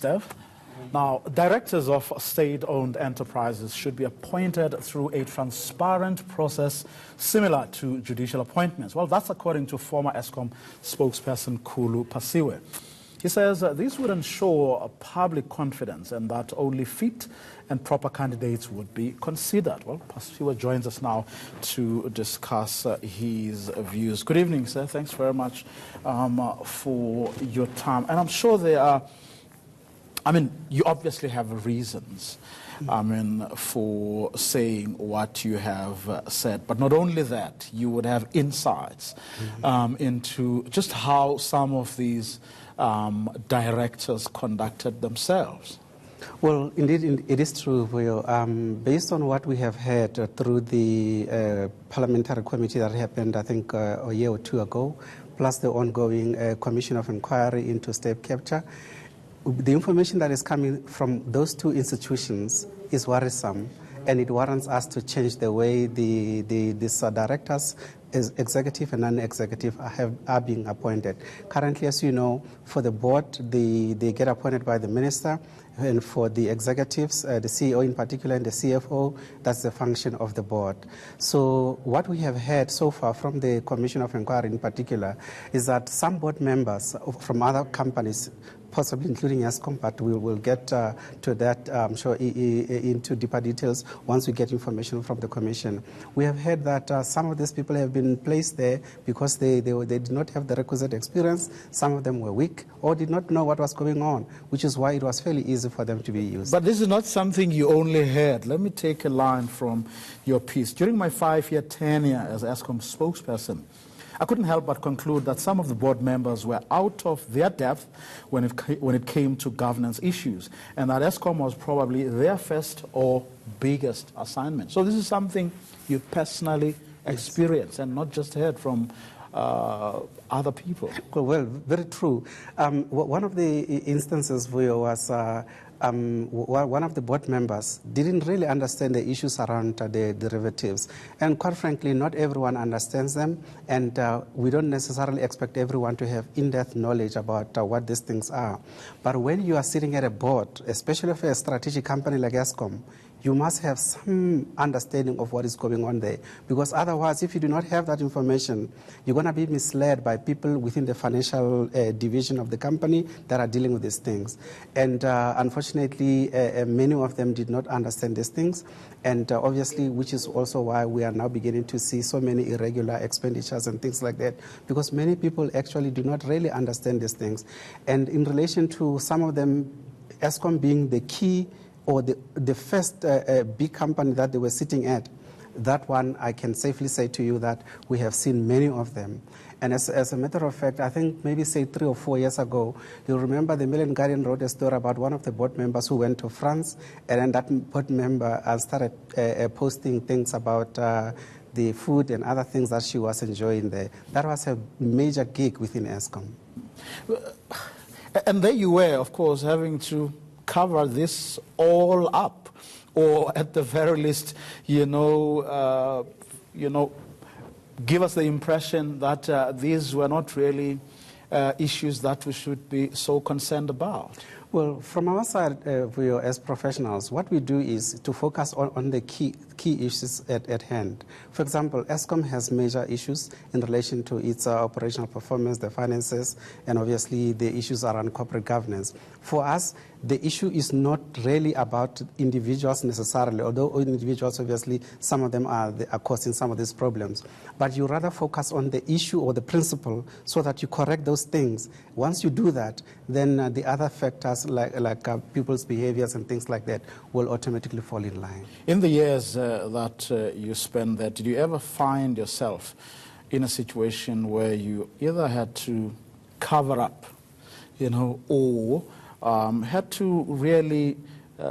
Steph. Now, directors of state-owned enterprises should be appointed through a transparent process similar to judicial appointments. Well, that's according to former Eskom spokesperson Khulu Phasiwe. He says this would ensure public confidence and that only fit and proper candidates would be considered. Well, Phasiwe joins us now to discuss his views. Good evening, sir. Thanks very much for your time. And I'm sure there are, you obviously have reasons, for saying what you have said. But not only that, you would have insights into just how some of these directors conducted themselves. Well, indeed, it is true, Vuyo. Based on what we have heard through the parliamentary committee that happened, I think, a year or two ago, plus the ongoing commission of inquiry into state capture, the information that is coming from those two institutions is worrisome, and it warrants us to change the way these directors, executive and non-executive, are being appointed. Currently, as you know, for the board, they get appointed by the minister, and for the executives, the CEO in particular and the CFO, that's the function of the board. So what we have heard so far from the Commission of Inquiry in particular is that some board members from other companies, possibly including Eskom, but we will get to that, I'm sure, into deeper details once we get information from the Commission. We have heard that some of these people have been placed there because they did not have the requisite experience. Some of them were weak or did not know what was going on, which is why it was fairly easy for them to be used. But this is not something you only heard. Let me take a line from your piece. During my 5-year tenure as Eskom spokesperson, I couldn't help but conclude that some of the board members were out of their depth when it came to governance issues, and that Eskom was probably their first or biggest assignment. So this is something you personally experienced and not just heard from other people. Well, very true. One of the instances was one of the board members didn't really understand the issues around the derivatives. And quite frankly, not everyone understands them, and we don't necessarily expect everyone to have in-depth knowledge about what these things are. But when you are sitting at a board, especially for a strategic company like Eskom, you must have some understanding of what is going on there. Because otherwise, if you do not have that information, you're going to be misled by people within the financial division of the company that are dealing with these things. And unfortunately, many of them did not understand these things. And obviously, which is also why we are now beginning to see so many irregular expenditures and things like that, because many people actually do not really understand these things. And in relation to some of them, Eskom being the key or the first big company that they were sitting at, that one I can safely say to you that we have seen many of them. And as a matter of fact, I think maybe say 3 or 4 years ago, you'll remember the Million Guardian wrote a story about one of the board members who went to France, and then that board member started posting things about the food and other things that she was enjoying there. That was a major gig within Eskom. And there you were, of course, having to cover this all up, or at the very least, give us the impression that these were not really issues that we should be so concerned about. Well, from our side, as professionals, what we do is to focus on the key issues at hand. For example, Eskom has major issues in relation to its operational performance, the finances, and obviously the issues around corporate governance. For us, the issue is not really about individuals necessarily, although individuals, obviously, some of them are causing some of these problems. But you rather focus on the issue or the principle so that you correct those things. Once you do that, then the other factors like people's behaviors and things like that will automatically fall in line. In the years that you spent there, did you ever find yourself in a situation where you either had to cover up, or had to really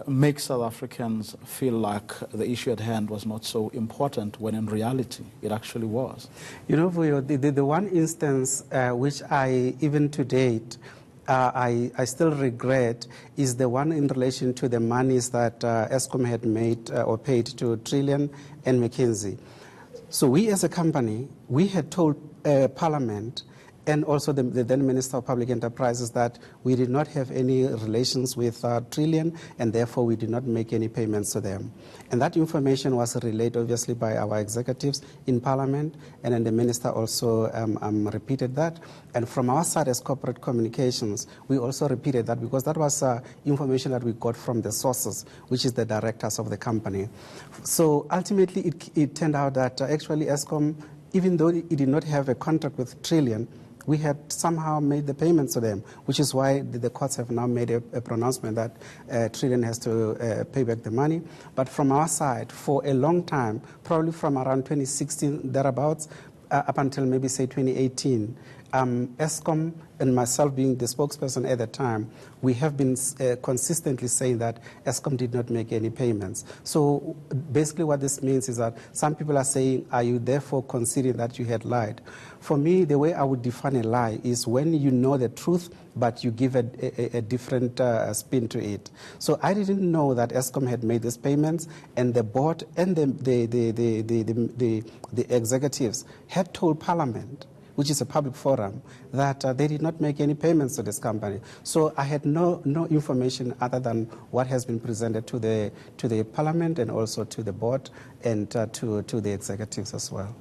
make South Africans feel like the issue at hand was not so important, when in reality it actually was? Vuyo, the one instance which I, even to date, I still regret is the one in relation to the monies that Eskom had made or paid to Trillian and McKinsey. So we as a company, we had told Parliament and also the then Minister of Public Enterprises, that we did not have any relations with Trillian, and therefore we did not make any payments to them. And that information was relayed obviously by our executives in Parliament, and then the Minister also repeated that. And from our side as corporate communications, we also repeated that, because that was information that we got from the sources, which is the directors of the company. So ultimately it turned out that actually Eskom, even though it did not have a contract with Trillian, we had somehow made the payments to them, which is why the courts have now made a pronouncement that Trillian has to pay back the money. But from our side, for a long time, probably from around 2016 thereabouts, up until maybe say 2018, Eskom and myself being the spokesperson at the time, we have been consistently saying that Eskom did not make any payments. So basically what this means is that some people are saying, are you therefore considering that you had lied? For me, the way I would define a lie is when you know the truth, but you give a different spin to it. So I didn't know that Eskom had made these payments, and the board and the executives had told Parliament, which is a public forum, that they did not make any payments to this company. So I had no information other than what has been presented to the Parliament and also to the board and to the executives as well.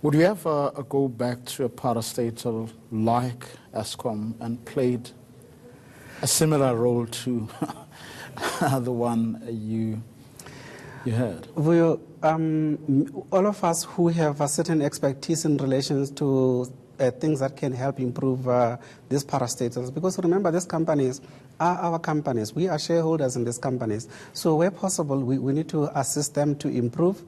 Would you ever go back to a parastatal like Eskom and played a similar role to the one you had? Well, all of us who have a certain expertise in relation to things that can help improve these parastatals, because remember, these companies are our companies. We are shareholders in these companies. So where possible, we need to assist them to improve.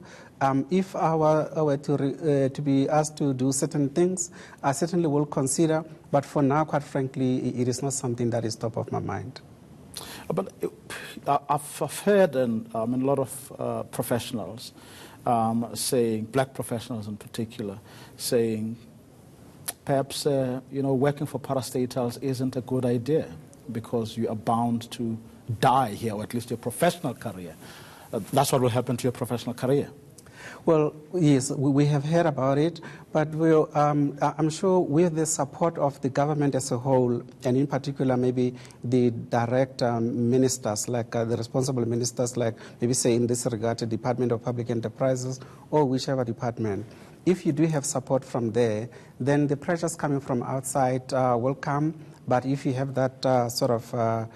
If I were to be asked to do certain things, I certainly will consider. But for now, quite frankly, it is not something that is top of my mind. But I've heard a lot of professionals saying, black professionals in particular, saying perhaps working for parastatals isn't a good idea because you are bound to die here, or at least your professional career. That's what will happen to your professional career. Well, yes, we have heard about it, but I'm sure with the support of the government as a whole, and in particular maybe the direct ministers, like the responsible ministers, like maybe say in this regard, the Department of Public Enterprises or whichever department, if you do have support from there, then the pressures coming from outside will come. But if you have that sort of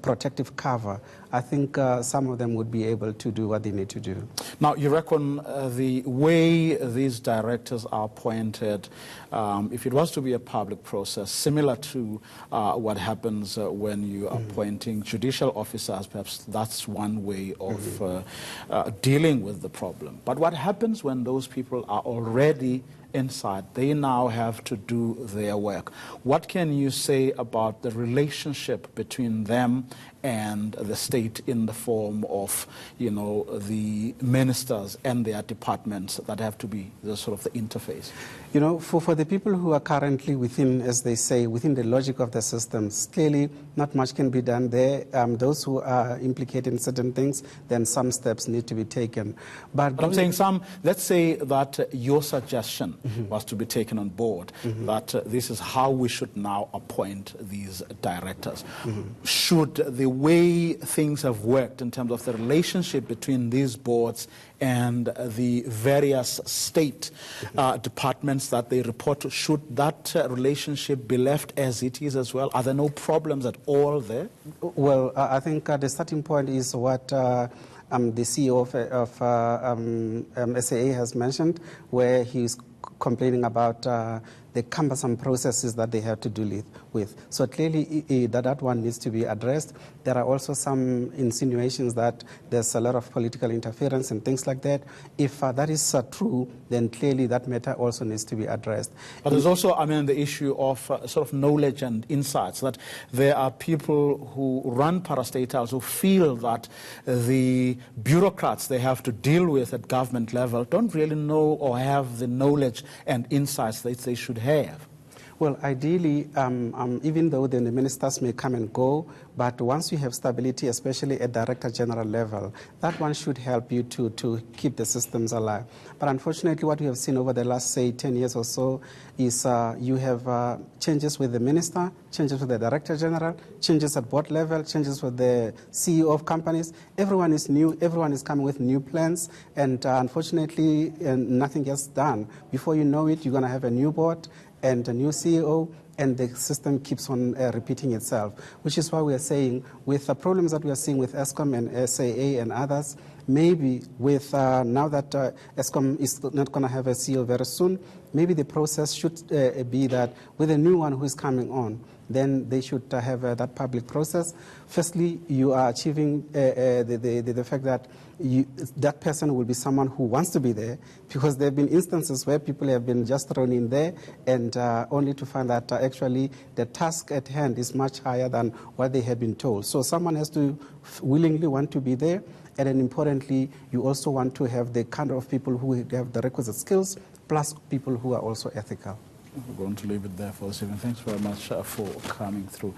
protective cover, I think some of them would be able to do what they need to do. Now, you reckon the way these directors are appointed, if it was to be a public process, similar to what happens when you are appointing judicial officers, perhaps that's one way of dealing with the problem. But what happens when those people are already inside? They now have to do their work. What can you say about the relationship between them and the state in the form of, the ministers and their departments that have to be the sort of the interface? For the people who are currently within, as they say, within the logic of the systems, clearly not much can be done there. Those who are implicated in certain things, then some steps need to be taken. But I'm saying let's say that your suggestion was to be taken on board, that this is how we should now appoint these directors. Should the way things have worked in terms of the relationship between these boards and the various state departments that they report to, should that relationship be left as it is as well? Are there no problems at all there? Well, I think the starting point is what the CEO of SAA has mentioned, where he's complaining about the cumbersome processes that they have to deal with. So clearly that one needs to be addressed. There are also some insinuations that there's a lot of political interference and things like that. If that is true, then clearly that matter also needs to be addressed. But there's also, the issue of sort of knowledge and insights, that there are people who run parastatals who feel that the bureaucrats they have to deal with at government level don't really know or have the knowledge and insights that they should have. Well, ideally, even though then the ministers may come and go, but once you have stability, especially at Director General level, that one should help you to keep the systems alive. But unfortunately, what we have seen over the last, say, 10 years or so is you have changes with the minister, changes with the Director General, changes at board level, changes with the CEO of companies. Everyone is new, everyone is coming with new plans, and unfortunately, nothing gets done. Before you know it, you're going to have a new board and a new CEO, and the system keeps on repeating itself, which is why we are saying with the problems that we are seeing with Eskom and SAA and others, maybe with now that Eskom is not going to have a CEO very soon, maybe the process should be that with a new one who is coming on, then they should have that public process. Firstly, you are achieving the fact that that person will be someone who wants to be there, because there have been instances where people have been just thrown in there and only to find that actually the task at hand is much higher than what they had been told. So someone has to willingly want to be there, and then importantly, you also want to have the kind of people who have the requisite skills, plus people who are also ethical. We're going to leave it there for this evening. Thanks very much for coming through.